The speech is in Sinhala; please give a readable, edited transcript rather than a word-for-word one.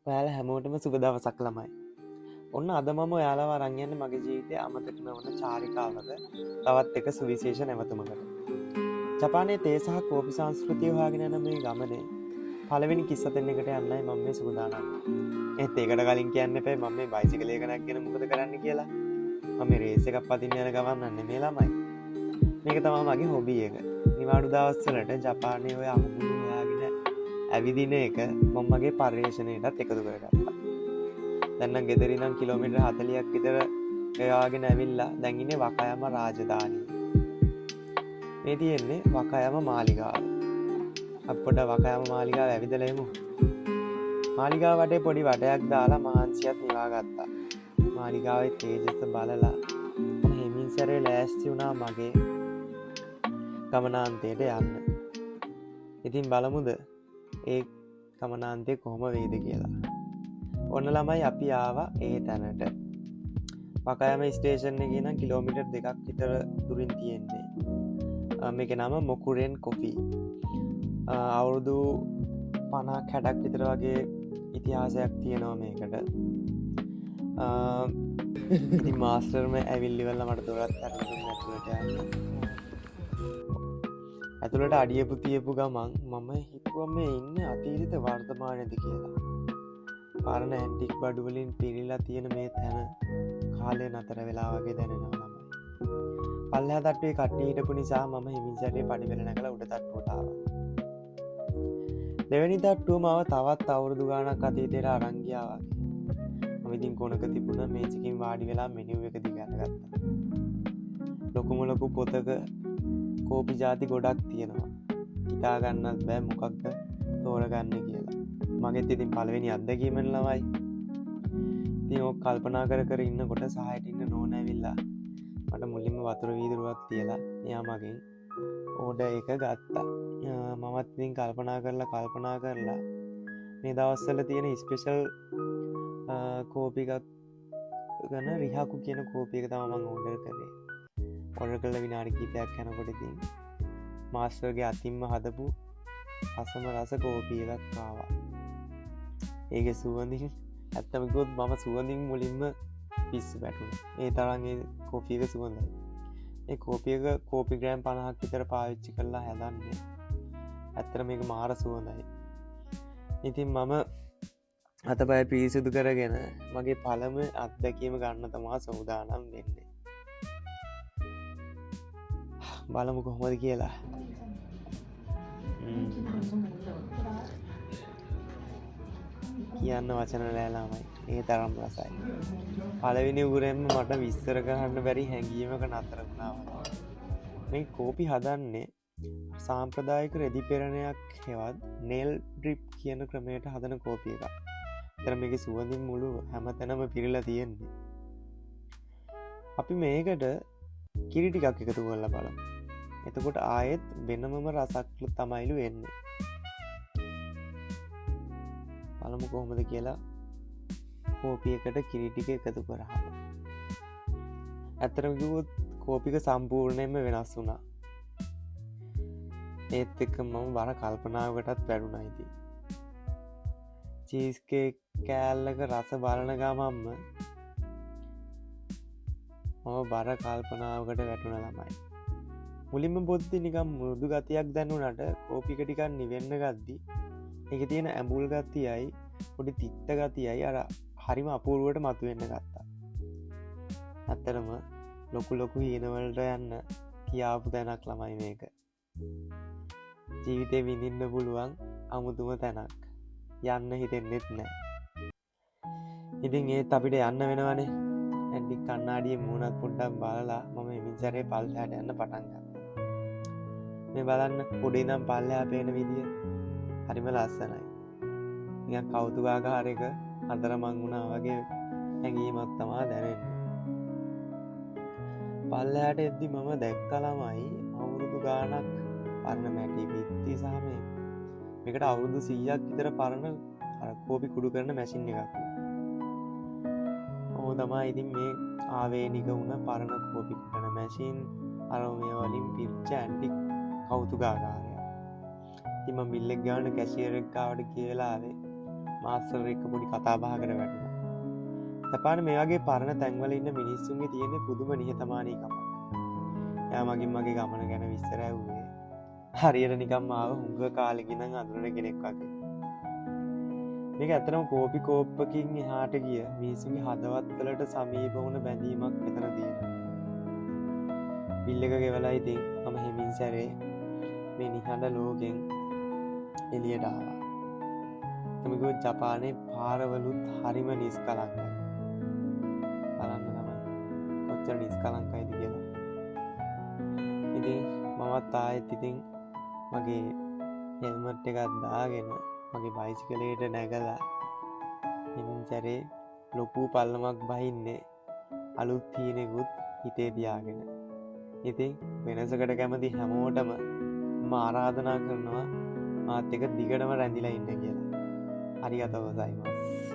ඔයාලා හැමෝටම සුබ දවසක් ළමයි. ඔන්න අද මම ඔයාලව අරන් යන්නේ මගේ ජීවිතයේ අමතක නොවන චාරිකාවක තවත් එක සුවිශේෂ නැවතුමකට. ජපානයේ තේ සහ කෝපි සංස්කෘතිය හොයාගෙන යන මේ ගමනේ පළවෙනි කිස්ස දෙන්නෙකුට යන්නයි මම මේ සූදානම්. ඒත් ඒකට කලින් කියන්න එපා මම මේ බයිසිකල් එක නැගගෙන මොකද කරන්න කියලා. මම මේ රේස් එකක් පදින්න යන ගමන් නෙමෙයි ළමයි. මේක තමයි මගේ හොබි එක. නිවාඩු දවස්වලට ජපානයේ ඔය අමුමුණු හොයාගෙන ඇවිදින එක මම මගේ පර්යේෂණයටත් එකතු කරගත්තා. දැන් නම් ගෙදර ඉඳන් කිලෝමීටර් 40ක් විතර ගෙවාගෙන ඇවිල්ලා දැන් ඉන්නේ වකයම රාජධානිය. මේ තියෙන්නේ වකයම මාලිගාව. අප්පොඩ වකයම මාලිගාව ඇවිදලා එමු. මාලිගාව වටේ පොඩි වටයක් දාලා මහන්සියත් නිවා ගත්තා. මාලිගාවේ තේජස බලලා මම හිමින් සැරේ ලෑස්ති වුණා මගේ ගමනාන්තයට යන්න. ඉතින් බලමුද ඒ ගමනාන්තය කොහොම වේද කියලා. ඔන්න ළමයි අපි ආවා ඒ තැනට. වකයම ස්ටේෂන් එකේ නම් කිලෝමීටර් 2ක් විතර දුරින් තියෙන්නේ. මේකේ නම මොකුරෙන් කොෆි. අවුරුදු 50ක් 60ක් විතර වගේ ඉතිහාසයක් තියෙනවා මේකට. ඉතින් මාස්ටර්ම ඇවිල්ලි වෙලා මට දොරත් අරගෙන ඇතුළට යන්න. ඇතුළට අඩියපු තියපු ගමන් මම හිතුවා මේ ඉන්නේ අතීත වර්තමානයේද කියලා. පරණ ඇන්ටික් බඩු වලින් පිරීලා තියෙන මේ තැන කාලය නතර වෙලා වගේ දැනෙනවා ළමයි. පල්ලෙහා තට්ටුවේ කට්ටිය හිටපු නිසා මම හිමින් සැරේ පඩිපෙළ නැගලා උඩ තට්ටුවට ආවා. දෙවෙනි තට්ටුවම ආව තවත් අවුරුදු ගාණක් අතීතයට අරන් ගියා වගේ. මම ඉතින් කොනක තිබුණ මේසකින් වාඩි වෙලා මෙනියු එක දිගට ගත්තා. ලොකුම ලොකු පොතක කෝපි ಜಾති ගොඩක් තියෙනවා. හිතා ගන්නත් බෑ මොකක්ද තෝරගන්න කියලා. මගෙත් ඉතින් පළවෙනි අත්දැකීමෙන් ළමයි. ඉතින් ඕක කල්පනා කර කර ඉන්නකොට සහයට ඉන්න නෝන ඇවිල්ලා මට මුලින්ම වතුර වීදුරුවක් තියලා එයා මගෙන් ඕඩර් එක ගත්තා. මමත් ඉතින් කල්පනා කරලා මේ දවස්වල තියෙන ස්පෙෂල් කෝපි එකක් ගන්න රිහාකු කියන කෝපි එක තමයි මම ඕඩර් කරේ. ඔර්ඩර් කළ විනාඩි කිහිපයක් යනකොට ඉතින් මාස්ටර්ගේ අතින්ම හදපු අසම රස කෝපි එකක් ආවා. ඒකේ සුවඳින් ඇත්තම කිව්වොත් මම සුවඳින් මුලින්ම පිස්සු වැටුණා. ඒ තරම් ඒ කෝපි එක සුවඳයි. ඒ කෝපි එක කෝපි ග්‍රෑම් 50ක් විතර පාවිච්චි කරලා හැදන්නේ. ඇත්තට මේක මාර සුවඳයි. ඉතින් මම අතපය පිරිසිදු කරගෙන මගේ පළමු අත්දැකීම ගන්න තමයි සූදානම් වෙන්නේ. බලමු කොහොමද කියලා. කියන්න වචන නෑ ළමයි. ඒ තරම් රසයි. පළවෙනි උගුරෙන්ම මට විස්තර කරන්න බැරි හැඟීමක නතර වුණා. මේ කෝපි හදන්නේ සාම්ප්‍රදායික රෙදි පෙරණයක් හෙවත් නෙල් ඩ්‍රිප් කියන ක්‍රමයට හදන කෝපි එකක්. ඒතර මේකේ සුවඳින් මුළු හැමතැනම පිරීලා තියෙන්නේ. අපි මේකට කිරි ටිකක් එකතු කරලා බලමු. එතකොට ආයෙත් වෙනමම රසක් තමයිලු එන්නේ. බලමු කොහොමද කියලා. කෝපි එකට කිරි ටික එකතු කරාම ඇත්තටම කිව්වොත් කෝපි එක සම්පූර්ණයෙන්ම වෙනස් වුණා. ඒත් එක්ක මම බර කල්පනාවකටත් වැටුණා ඉතින්. චීස් කේක් කෑල්ලක රස බලන ගමන්ම මම බර කල්පනාවකට වැටුණා ළමයි. මුලින්ම පොද්දි නිකම් මෘදු ගතියක් දැනුණාට කෝපි එක ටිකක් නිවෙන්න ගද්දි ඒකේ තියෙන ඇඹුල් ගතියයි පොඩි තිත්ත ගතියයි අර හරිම අපූර්වවට මතුවෙන්න ගත්තා. ඇත්තටම ලොකු හීනවලට යන්න කියාපු තැනක් ළමයි මේක. ජීවිතේ විඳින්න පුළුවන් අමුතුම තැනක්. යන්න හිතෙන්නෙත් නෑ. ඉතින් ඒත් අපිට යන්න වෙනවනේ. ඇන්ටික් කණ්ණාඩියේ මූණත් පොඩ්ඩක් බලලා මම එමින් සැරේ පල්ලෙහාට යන්න පටන් ගත්තා. මේ බලන්න උඩින් ඉඳන් පල්ලෙහා පේන විදිය හරිම ලස්සනයි. නිකන් කෞතුකාගාරයක අතරමං වුණා වගේ හැඟීමක් තමයි දැනෙන්නේ. පල්ලෙහාට එද්දි මම දැක්කා ළමයි අවුරුදු ගාණක් පරණ මැටි බිත්ති සහ මේකට අවුරුදු 100ක් විතර පරණ අර කෝපි කුඩු කරන මැෂින් එකක්. ඕක තමයි ඉතින් මේ ආවේනික වුණ පරණ කෝපි කරන මැෂින් අර මේ වලින් පිච්ච ඇන්ටික් කෞතුකාගාරයක්. ඉතින් මම බිල් එක ගාන කැෂියර් එක ගාවට කියලා ආවේ මාස්ටර් එක්ක පොඩි කතා බහ කර වැටුණා. ජපාන මේ වගේ පරණ තැන්වල ඉන්න මිනිස්සුන්ගේ තියෙන පුදුම නිහතමානීකමක්. එයා මගින් මගේ ගමන ගැන විස්තර ඇහුවේ. හරියට නිකම් ආව හුඟ කාලෙක ඉඳන් අඳුරන කෙනෙක් වගේ. මේක ඇත්තටම කෝපි කෝප්පකින් එහාට ගිය මිනිස්සුන්ගේ හදවත්වලට සමීප වුණ බැඳීමක් මෙතන තියෙනවා. බිල් එක ගෙවලා ඉතින් මම හිමින් සැරේ මේ නිහඬ ලෝකෙන් එළියට ආවා. තමගොත් ජපානයේ පාරවලුත් හරිම නිස්කලංකයි. බලන්න තමයි කොච්චර නිස්කලංකයිද කියලා. ඉතින් මමත් ආයෙත් ඉතින් මගේ හෙල්මට් එකක් දාගෙන මගේ බයිසිකලයට නැගලා හිමින් සැරේ ලොකු පල්ලමක් බහින්නේ අලුත් හීනෙකුත් හිතේ තියාගෙන. ඉතින් වෙනසකට කැමති හැමෝටම ආරාධනා කරනවා මාත් එක දිගටම රැඳිලා ඉන්න කියලා. අරිගතෝ ගොසයිමස්.